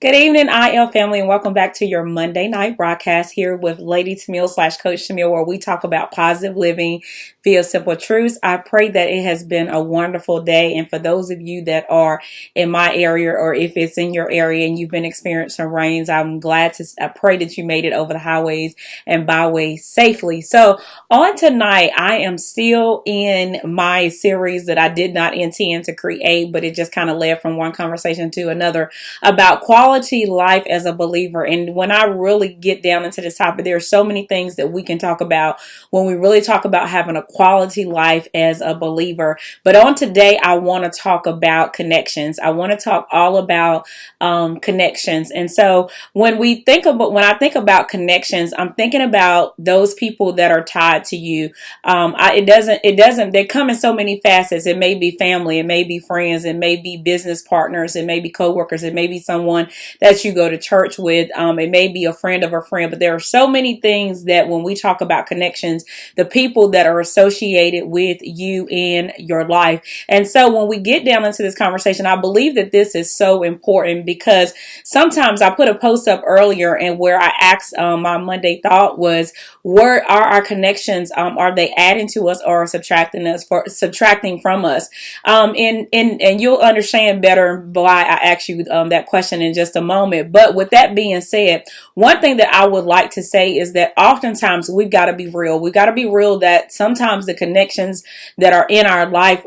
Good evening, IL family, and welcome back to your Monday night broadcast here with Lady Timiel / Coach Timiel, where we talk about positive living via simple truths. I pray that it has been a wonderful day, and for those of you that are in my area, or if it's in your area and you've been experiencing rains, I pray that you made it over the highways and byways safely. So on tonight, I am still in my series that I did not intend to create, but it just kind of led from one conversation to another about quality life as a believer. And when I really get down into this topic, there are so many things that we can talk about when we really talk about having a quality life as a believer. But on today, I want to talk about connections. I want to talk all about connections. And so when I think about connections, I'm thinking about those people that are tied to you. They come in so many facets. It may be family, it may be friends, it may be business partners, it may be coworkers, it may be someone that you go to church with. It may be a friend of a friend, but there are so many things that when we talk about connections, the people that are associated with you in your life. And so when we get down into this conversation, I believe that this is so important because sometimes I put a post up earlier and where I asked my Monday thought was, where are our connections? Are they adding to us or subtracting from us? And you'll understand better why I asked you that question in just a moment. But with that being said, one thing that I would like to say is that oftentimes we've got to be real. We've got to be real that sometimes the connections that are in our life,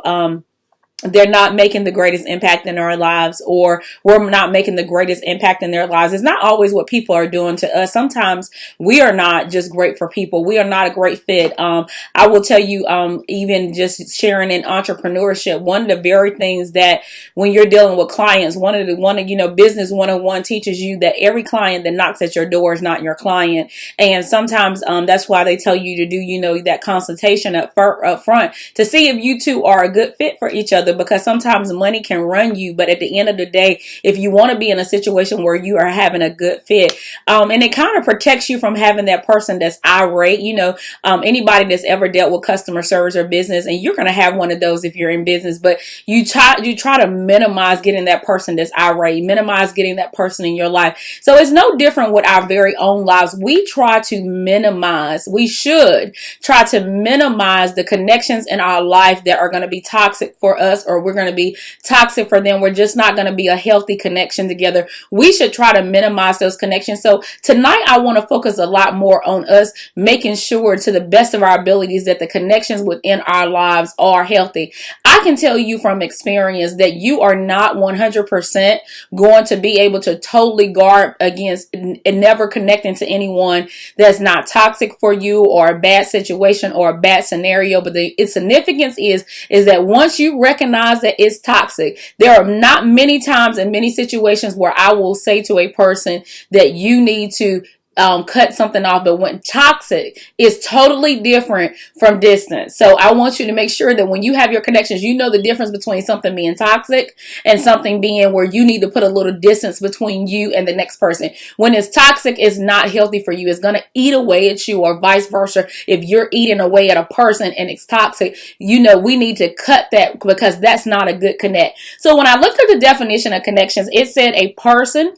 they're not making the greatest impact in our lives, or we're not making the greatest impact in their lives. It's not always what people are doing to us. Sometimes we are not just great for people. We are not a great fit. I will tell you, even just sharing in entrepreneurship, one of the very things that when you're dealing with clients, business 101 teaches you that every client that knocks at your door is not your client. And sometimes, that's why they tell you to do, that consultation up front to see if you two are a good fit for each other. Because sometimes money can run you, but at the end of the day, if you want to be in a situation where you are having a good fit, and it kind of protects you from having that person that's irate, anybody that's ever dealt with customer service or business, and you're going to have one of those if you're in business, but you try to minimize getting that person that's irate, minimize getting that person in your life. So it's no different with our very own lives. We should try to minimize the connections in our life that are going to be toxic for us, or we're going to be toxic for them. We're just not going to be a healthy connection together. We should try to minimize those connections. So tonight I want to focus a lot more on us making sure to the best of our abilities that the connections within our lives are healthy. I can tell you from experience that you are not 100% going to be able to totally guard against and never connecting to anyone that's not toxic for you, or a bad situation or a bad scenario. But its significance is that once you recognize that it's toxic, there are not many times in many situations where I will say to a person that you need to cut something off. But when toxic is totally different from distance. So I want you to make sure that when you have your connections, you know the difference between something being toxic and something being where you need to put a little distance between you and the next person. When it's toxic, it's not healthy for you. It's going to eat away at you, or vice versa. If you're eating away at a person and it's toxic, we need to cut that, because that's not a good connect. So when I looked at the definition of connections, it said a person,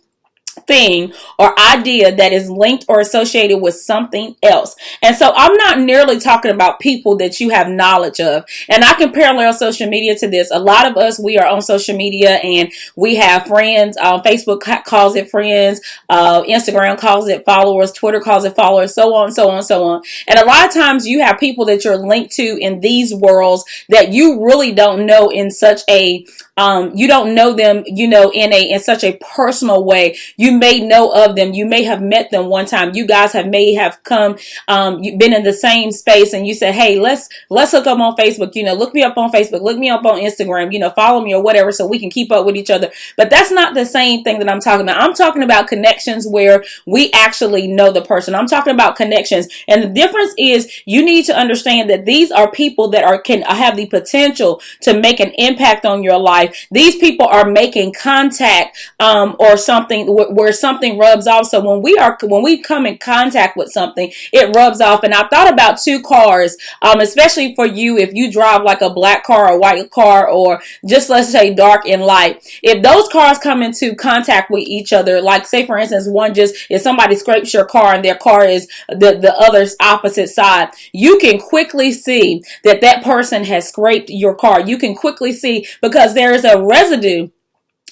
thing, or idea that is linked or associated with something else. And so I'm not nearly talking about people that you have knowledge of. And I can parallel social media to this. A lot of us, we are on social media and we have friends. Facebook calls it friends. Instagram calls it followers. Twitter calls it followers. So on, so on, so on. And a lot of times you have people that you're linked to in these worlds that you really don't know in such a you don't know them, in such a personal way. You may know of them. You may have met them one time. You guys may have come, you've been in the same space, and you said, hey, let's hook up on Facebook. Look me up on Facebook. Look me up on Instagram. Follow me or whatever, so we can keep up with each other. But that's not the same thing that I'm talking about. I'm talking about connections where we actually know the person. I'm talking about connections, and the difference is you need to understand that these are people that can have the potential to make an impact on your life. These people are making contact, or something where something rubs off. So when we come in contact with something, it rubs off. And I thought about two cars, especially for you if you drive like a black car, a white car, or just let's say dark and light. If those cars come into contact with each other, like say for instance, one just if somebody scrapes your car and their car is the other's opposite side, you can quickly see that that person has scraped your car. You can quickly see because there is a residue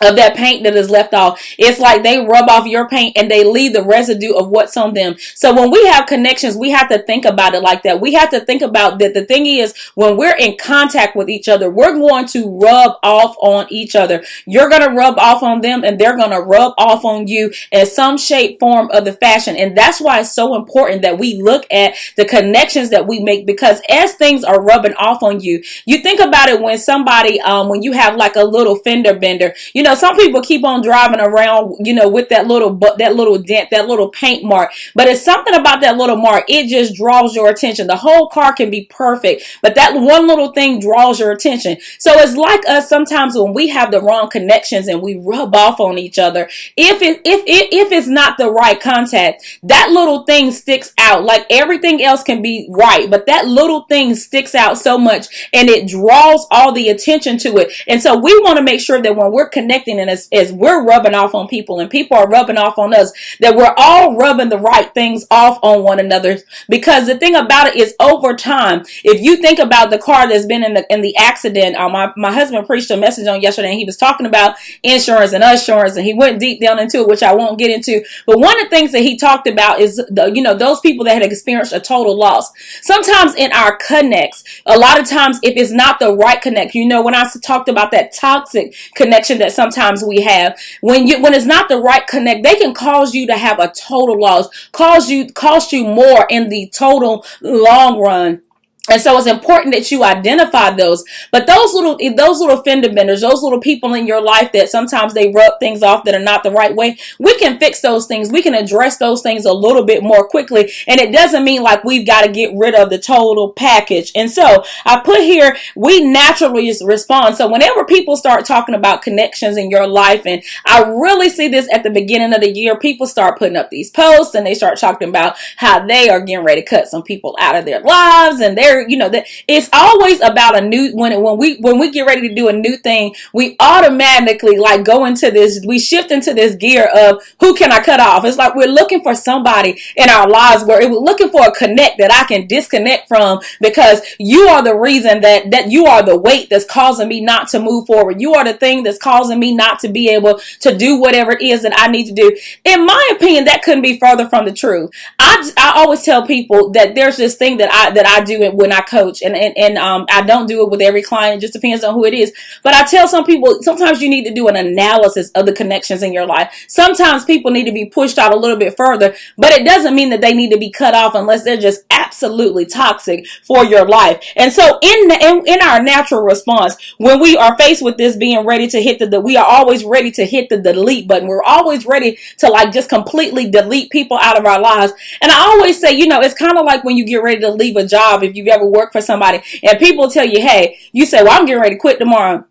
of that paint that is left off. It's like they rub off your paint and they leave the residue of what's on them. So when we have connections, we have to think about it like that. We have to think about that. The thing is, when we're in contact with each other, we're going to rub off on each other. You're going to rub off on them and they're going to rub off on you in some shape, form, of the fashion. And that's why it's so important that we look at the connections that we make, because as things are rubbing off on you, you think about it when somebody, when you have like a little fender bender, some people keep on driving around, with that little dent, that little paint mark. But it's something about that little mark. It just draws your attention. The whole car can be perfect, but that one little thing draws your attention. So it's like us sometimes when we have the wrong connections and we rub off on each other. If it's not the right contact, that little thing sticks out. Like everything else can be right, but that little thing sticks out so much and it draws all the attention to it. And so we want to make sure that when we're connecting and as we're rubbing off on people and people are rubbing off on us, that we're all rubbing the right things off on one another. Because the thing about it is, over time, if you think about the car that's been in the accident, my husband preached a message on yesterday and he was talking about insurance and assurance and he went deep down into it, which I won't get into. But one of the things that he talked about is those people that had experienced a total loss. Sometimes in our connects, a lot of times if it's not the right connect, when I talked about that toxic connection that sometimes we have, when it's not the right connect, they can cause you to have a total loss, cost you more in the total long run. And so it's important that you identify those. But those little fender benders, those little people in your life that sometimes they rub things off that are not the right way, we can fix those things. We can address those things a little bit more quickly. And it doesn't mean like we've got to get rid of the total package. And so I put here, we naturally respond. So whenever people start talking about connections in your life, and I really see this at the beginning of the year, people start putting up these posts and they start talking about how they are getting ready to cut some people out of their lives and they're that it's always about a new when we get ready to do a new thing, we automatically like go into this, we shift into this gear of who can I cut off. It's like we're looking for somebody in our lives where we're looking for a connect that I can disconnect from, because you are the reason that you are the weight that's causing me not to move forward. You are the thing that's causing me not to be able to do whatever it is that I need to do. In my opinion, that couldn't be further from the truth. I always tell people that there's this thing that I do when I coach, and I don't do it with every client. It just depends on who it is. But I tell some people, sometimes you need to do an analysis of the connections in your life. Sometimes people need to be pushed out a little bit further, but it doesn't mean that they need to be cut off unless they're just absolutely toxic for your life. And so in our natural response, when we are faced with this being ready to hit we are always ready to hit the delete button. We're always ready to like just completely delete people out of our lives. And I always say, it's kind of like when you get ready to leave a job, if you've ever worked for somebody and people tell you, hey, you say, well, I'm getting ready to quit tomorrow.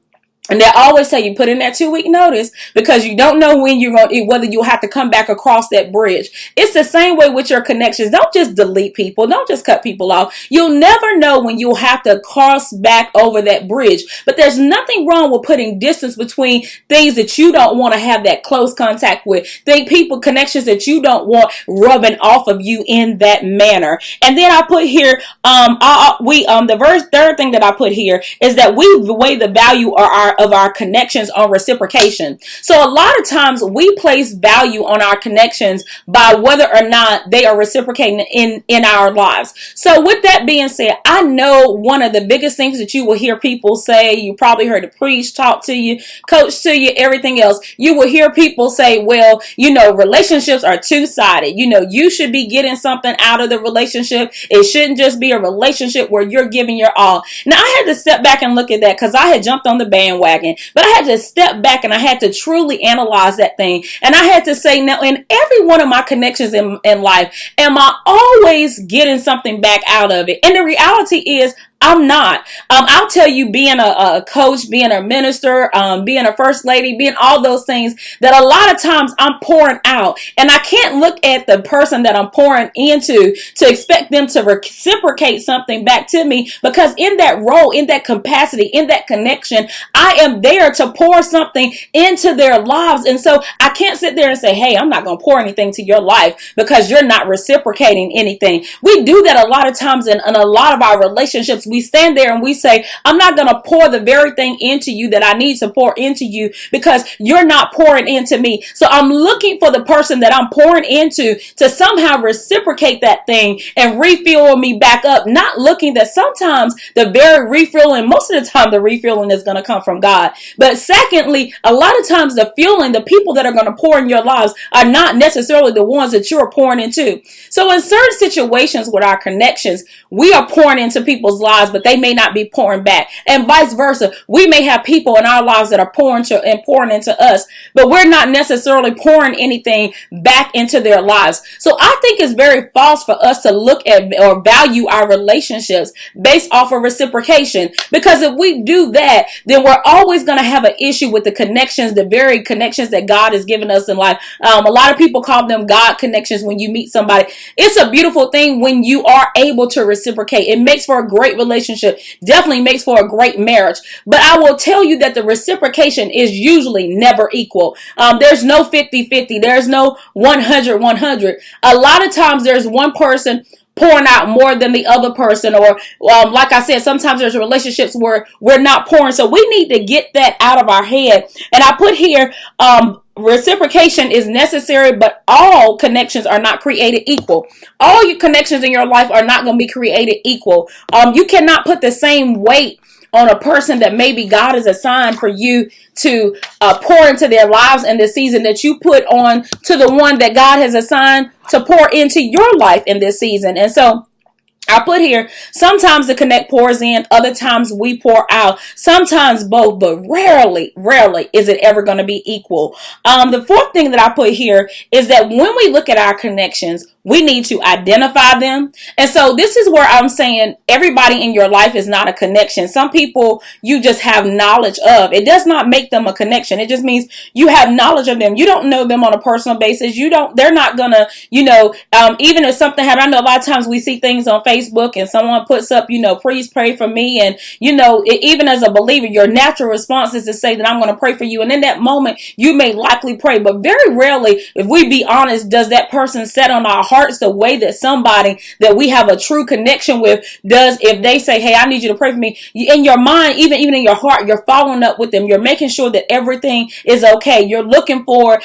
And they always tell you put in that 2-week notice, because you don't know when whether you'll have to come back across that bridge. It's the same way with your connections. Don't just delete people. Don't just cut people off. You'll never know when you'll have to cross back over that bridge. But there's nothing wrong with putting distance between things that you don't want to have that close contact with. Connections that you don't want rubbing off of you in that manner. And then I put here, the third thing that I put here is that we weigh the value of our connections on reciprocation. So a lot of times we place value on our connections by whether or not they are reciprocating in our lives. So with that being said, I know one of the biggest things that you will hear people say, you probably heard it preach, talk to you, coach to you, everything else. You will hear people say, well, relationships are two-sided. You should be getting something out of the relationship. It shouldn't just be a relationship where you're giving your all. Now I had to step back and look at that, because I had jumped on the bandwagon. But I had to step back and I had to truly analyze that thing. And I had to say, now in every one of my connections in life, am I always getting something back out of it? And the reality is, I'm not. I'll tell you, being a coach, being a minister, being a first lady, being all those things, that a lot of times I'm pouring out, and I can't look at the person that I'm pouring into to expect them to reciprocate something back to me, because in that role, in that capacity, in that connection, I am there to pour something into their lives. And so I can't sit there and say, hey, I'm not going to pour anything to your life because you're not reciprocating anything. We do that a lot of times in a lot of our relationships. We stand there and we say, I'm not going to pour the very thing into you that I need to pour into you because you're not pouring into me. So I'm looking for the person that I'm pouring into to somehow reciprocate that thing and refill me back up, not looking that sometimes the very refilling, most of the time the refilling is going to come from God. But secondly, a lot of times the fueling, the people that are going to pour in your lives are not necessarily the ones that you're pouring into. So in certain situations with our connections, we are pouring into people's lives, but they may not be pouring back, and vice versa. We may have people in our lives that are pouring into us, but we're not necessarily pouring anything back into their lives. So I think it's very false for us to look at or value our relationships based off of reciprocation, because if we do that, then we're always going to have an issue with the connections, the very connections that God has given us in life. A lot of people call them God connections. When you meet somebody, it's a beautiful thing when you are able to reciprocate. It makes for a great relationship, definitely makes for a great marriage. But I will tell you that the reciprocation is usually never equal. There's no 50-50. There's no 100-100. A lot of times there's one person pouring out more than the other person, or like I said, sometimes there's relationships where we're not pouring. So we need to get that out of our head. And I put here, reciprocation is necessary, but all connections are not created equal. All your connections in your life are not going to be created equal. You cannot put the same weight on a person that maybe God has assigned for you to pour into their lives in this season that you put on to the one that God has assigned to pour into your life in this season. And so I put here, sometimes the connect pours in, other times we pour out, sometimes both, but rarely is it ever going to be equal. The fourth thing that I put here is that when we look at our connections, we need to identify them. And so this is where I'm saying everybody in your life is not a connection. Some people you just have knowledge of. It does not make them a connection. It just means you have knowledge of them. You don't know them on a personal basis. They're not gonna, even if something happened. I know a lot of times we see things on Facebook and someone puts up, please pray for me. And, even as a believer, your natural response is to say that I'm going to pray for you. And in that moment, you may likely pray. But very rarely, if we be honest, does that person set on our hearts the way that somebody that we have a true connection with does. If they say, hey, I need you to pray for me, in your mind, even in your heart, you're following up with them. You're making sure that everything is okay. You're looking for,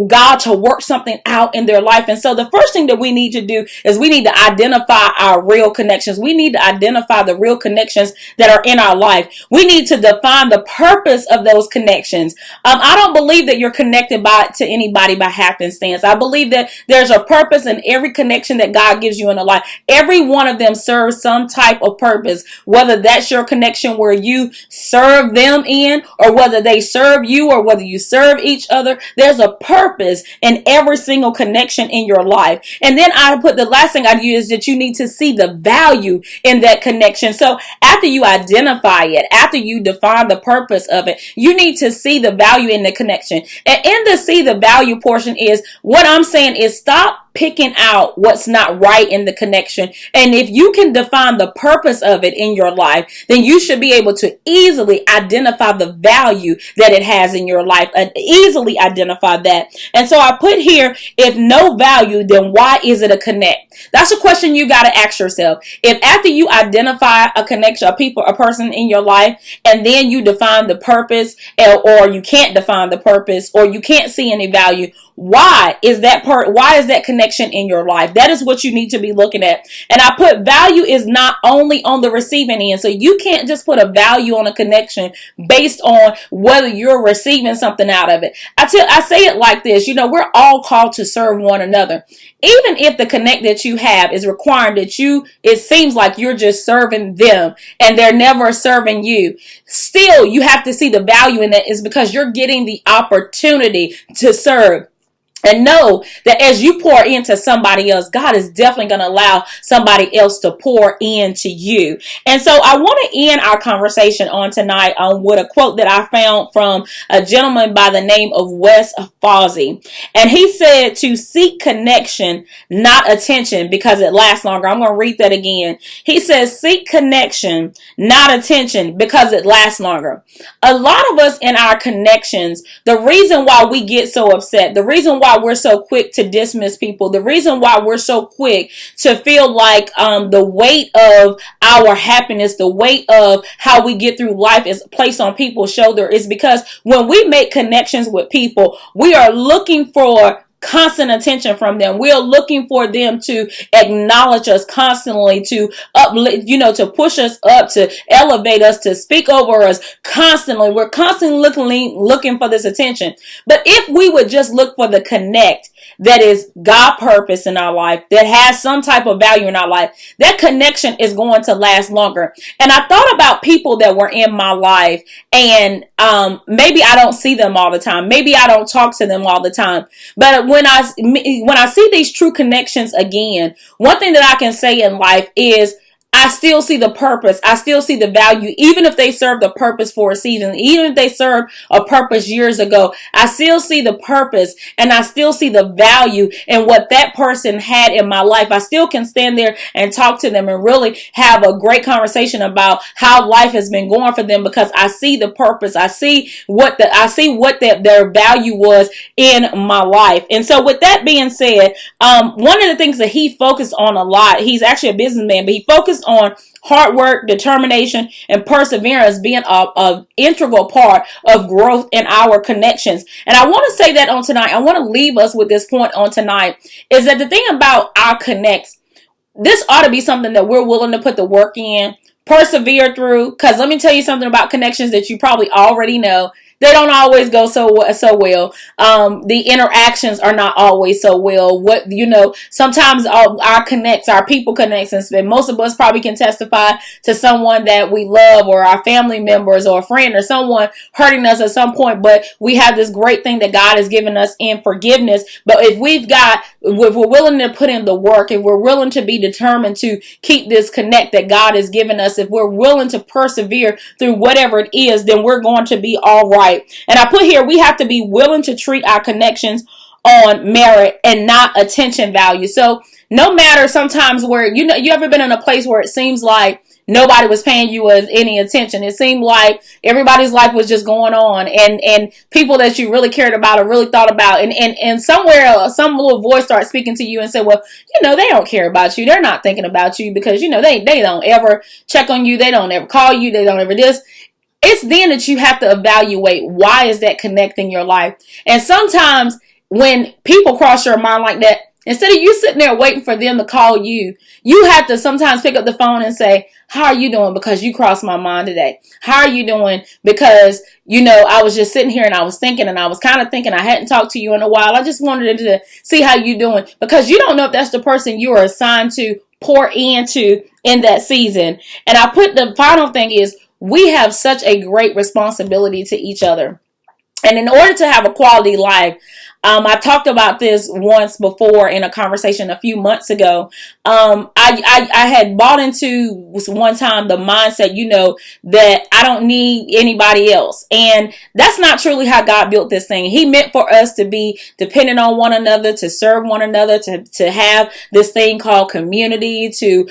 God to work something out in their life. And so the first thing that we need to do is we need to identify our real connections. We need to identify the real connections that are in our life. We need to define the purpose of those connections. I don't believe that you're connected to anybody by happenstance. I believe that there's a purpose in every connection that God gives you in a life. Every one of them serves some type of purpose, whether that's your connection where you serve them in, or whether they serve you, or whether you serve each other. There's a purpose in every single connection in your life. And then I put the last thing I use is that you need to see the value in that connection. So after you identify it, after you define the purpose of it, you need to see the value in the connection. And in the see the value portion is what I'm saying is stop picking out what's not right in the connection. And if you can define the purpose of it in your life, then you should be able to easily identify the value that it has in your life, and easily identify that. And so I put here, if no value, then why is it a connect? That's a question you got to ask yourself. If after you identify a connection, a person in your life, and then you define the purpose, or you can't define the purpose, or you can't see any value, why is that connection in your life? That is what you need to be looking at. And I put value is not only on the receiving end. So you can't just put a value on a connection based on whether you're receiving something out of it. I say it like this, we're all called to serve one another. Even if the connect that you have is requiring that it seems like you're just serving them and they're never serving you. Still, you have to see the value in that, is because you're getting the opportunity to serve. And know that as you pour into somebody else, God is definitely going to allow somebody else to pour into you. And so I want to end our conversation on tonight with a quote that I found from a gentleman by the name of Wes Fawsey. And he said to seek connection, not attention, because it lasts longer. I'm going to read that again. He says, seek connection, not attention, because it lasts longer. A lot of us in our connections, the reason why we get so upset, the reason why we're so quick to dismiss people, the reason why we're so quick to feel like the weight of our happiness, the weight of how we get through life is placed on people's shoulder is because when we make connections with people, we are looking for constant attention from them. We're looking for them to acknowledge us constantly, to uplift, to push us up, to elevate us, to speak over us constantly. We're constantly looking for this attention. But if we would just look for the connect that is God purpose in our life, that has some type of value in our life, that connection is going to last longer. And I thought about people that were in my life, and maybe I don't see them all the time. Maybe I don't talk to them all the time. But when I see these true connections again, one thing that I can say in life is I still see the purpose. I still see the value, even if they served a purpose for a season, even if they served a purpose years ago. I still see the purpose, and I still see the value in what that person had in my life. I still can stand there and talk to them and really have a great conversation about how life has been going for them, because I see the purpose. I see what their value was in my life. And so with that being said, one of the things that he focused on a lot, he's actually a businessman, but he focused on hard work, determination, and perseverance being an integral part of growth in our connections. And I want to say that on tonight, I want to leave us with this point on tonight, is that the thing about our connects, this ought to be something that we're willing to put the work in, persevere through, because let me tell you something about connections that you probably already know. They don't always go so well. The interactions are not always so well. Sometimes our people connections, and most of us probably can testify to someone that we love, or our family members, or a friend, or someone hurting us at some point. But we have this great thing that God has given us in forgiveness. But if we're willing to put in the work, if we're willing to be determined to keep this connect that God has given us, if we're willing to persevere through whatever it is, then we're going to be all right. And I put here, we have to be willing to treat our connections on merit and not attention value. So no matter sometimes where, you ever been in a place where it seems like nobody was paying you any attention? It seemed like everybody's life was just going on, and people that you really cared about or really thought about, and somewhere some little voice starts speaking to you and said, well, they don't care about you. They're not thinking about you because, they don't ever check on you. They don't ever call you. They don't ever this. It's then that you have to evaluate, why is that connecting your life? And sometimes when people cross your mind like that, instead of you sitting there waiting for them to call you, you have to sometimes pick up the phone and say, how are you doing? Because you crossed my mind today. How are you doing? Because, I was just sitting here and I was thinking, and I was kind of thinking, I hadn't talked to you in a while. I just wanted to see how you doing, because you don't know if that's the person you are assigned to pour into in that season. And I put the final thing is, we have such a great responsibility to each other. And in order to have a quality life, I talked about this once before in a conversation a few months ago. I had bought into one time the mindset, that I don't need anybody else. And that's not truly how God built this thing. He meant for us to be dependent on one another, to serve one another, to have this thing called community, to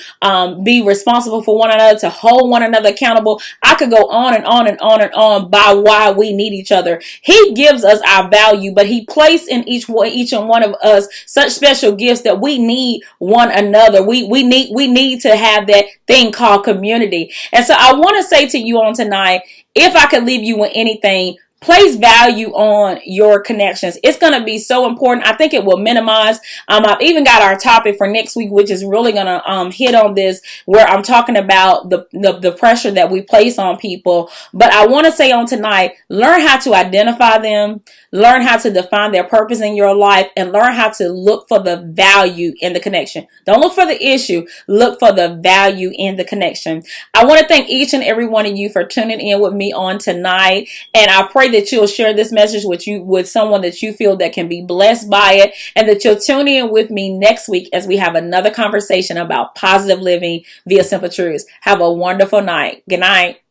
be responsible for one another, to hold one another accountable. I could go on and on and on and on by why we need each other. He gives us our value, but he placed in each and one of us such special gifts that we need one another. We need to have that thing called community. And so I want to say to you on tonight, if I could leave you with anything, place value on your connections. It's going to be so important. I think it will minimize. I've even got our topic for next week, which is really going to hit on this, where I'm talking about the pressure that we place on people. But I want to say on tonight, learn how to identify them, learn how to define their purpose in your life, and learn how to look for the value in the connection. Don't look for the issue. Look for the value in the connection. I want to thank each and every one of you for tuning in with me on tonight. And I pray that you'll share this message with someone that you feel that can be blessed by it, and that you'll tune in with me next week as we have another conversation about positive living via simple truths. Have a wonderful night. Good night.